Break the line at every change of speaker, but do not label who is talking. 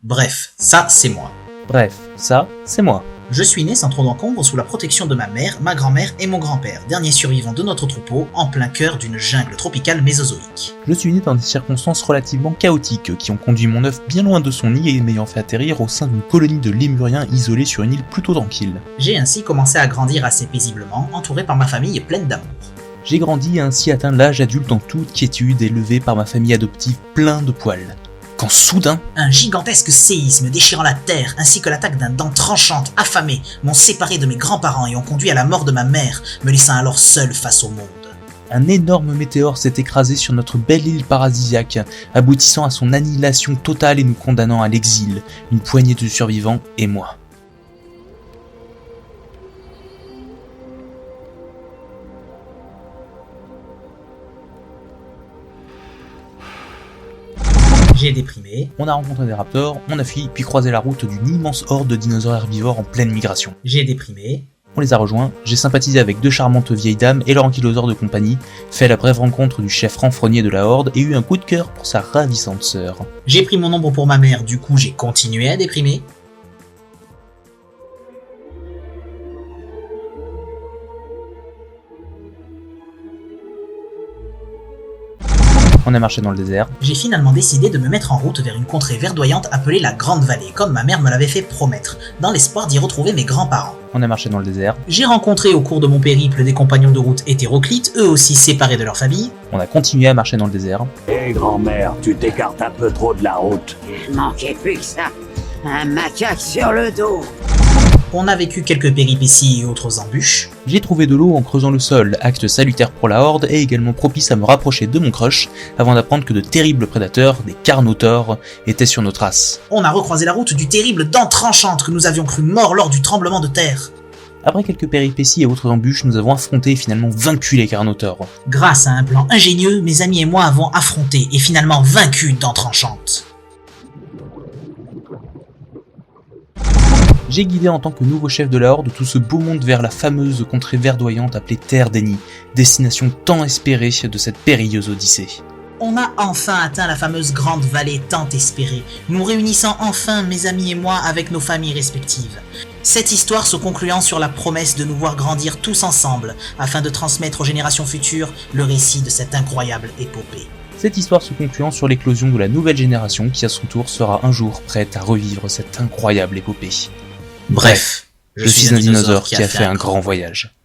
Bref, ça c'est moi.
Bref, ça, c'est moi.
Je suis né sans trop d'encombre sous la protection de ma mère, ma grand-mère et mon grand-père, dernier survivant de notre troupeau, en plein cœur d'une jungle tropicale mésozoïque.
Je suis né dans des circonstances relativement chaotiques qui ont conduit mon œuf bien loin de son nid et m'ayant fait atterrir au sein d'une colonie de lémuriens isolée sur une île plutôt tranquille.
J'ai ainsi commencé à grandir assez paisiblement, entouré par ma famille pleine d'amour.
J'ai grandi et ainsi atteint l'âge adulte en toute quiétude, élevé par ma famille adoptive plein de poils. Quand soudain,
un gigantesque séisme déchirant la terre ainsi que l'attaque d'un dent tranchante affamé m'ont séparé de mes grands-parents et ont conduit à la mort de ma mère, me laissant alors seul face au monde.
Un énorme météore s'est écrasé sur notre belle île paradisiaque, aboutissant à son annihilation totale et nous condamnant à l'exil, une poignée de survivants et moi.
J'ai déprimé.
On a rencontré des raptors, on a fui puis croisé la route d'une immense horde de dinosaures herbivores en pleine migration.
J'ai déprimé.
On les a rejoints, j'ai sympathisé avec deux charmantes vieilles dames et leur ankylosautre de compagnie, fait la brève rencontre du chef renfrogné de la horde et eu un coup de cœur pour sa ravissante sœur.
J'ai pris mon ombre pour ma mère, du coup j'ai continué à déprimer.
On a marché dans le désert.
J'ai finalement décidé de me mettre en route vers une contrée verdoyante appelée la Grande Vallée, comme ma mère me l'avait fait promettre, dans l'espoir d'y retrouver mes grands-parents.
On a marché dans le désert.
J'ai rencontré au cours de mon périple des compagnons de route hétéroclites, eux aussi séparés de leur famille.
On a continué à marcher dans le désert.
Hé grand-mère, tu t'écartes un peu trop de la route.
Il manquait plus que ça. Un macaque sur le dos.
On a vécu quelques péripéties et autres embûches.
J'ai trouvé de l'eau en creusant le sol, acte salutaire pour la horde et également propice à me rapprocher de mon crush, avant d'apprendre que de terribles prédateurs, des carnotaures, étaient sur nos traces.
On a recroisé la route du terrible dent tranchante que nous avions cru mort lors du tremblement de terre.
Après quelques péripéties et autres embûches, nous avons affronté et finalement vaincu les carnotaures.
Grâce à un plan ingénieux, mes amis et moi avons affronté et finalement vaincu dent tranchante.
J'ai guidé en tant que nouveau chef de la Horde tout ce beau monde vers la fameuse contrée verdoyante appelée Terre des Nids, destination tant espérée de cette périlleuse odyssée.
On a enfin atteint la fameuse Grande Vallée tant espérée, nous réunissant enfin mes amis et moi avec nos familles respectives. Cette histoire se concluant sur la promesse de nous voir grandir tous ensemble, afin de transmettre aux générations futures le récit de cette incroyable épopée.
Cette histoire se concluant sur l'éclosion de la nouvelle génération qui à son tour sera un jour prête à revivre cette incroyable épopée.
Bref,
je suis un dinosaure qui a fait un grand voyage.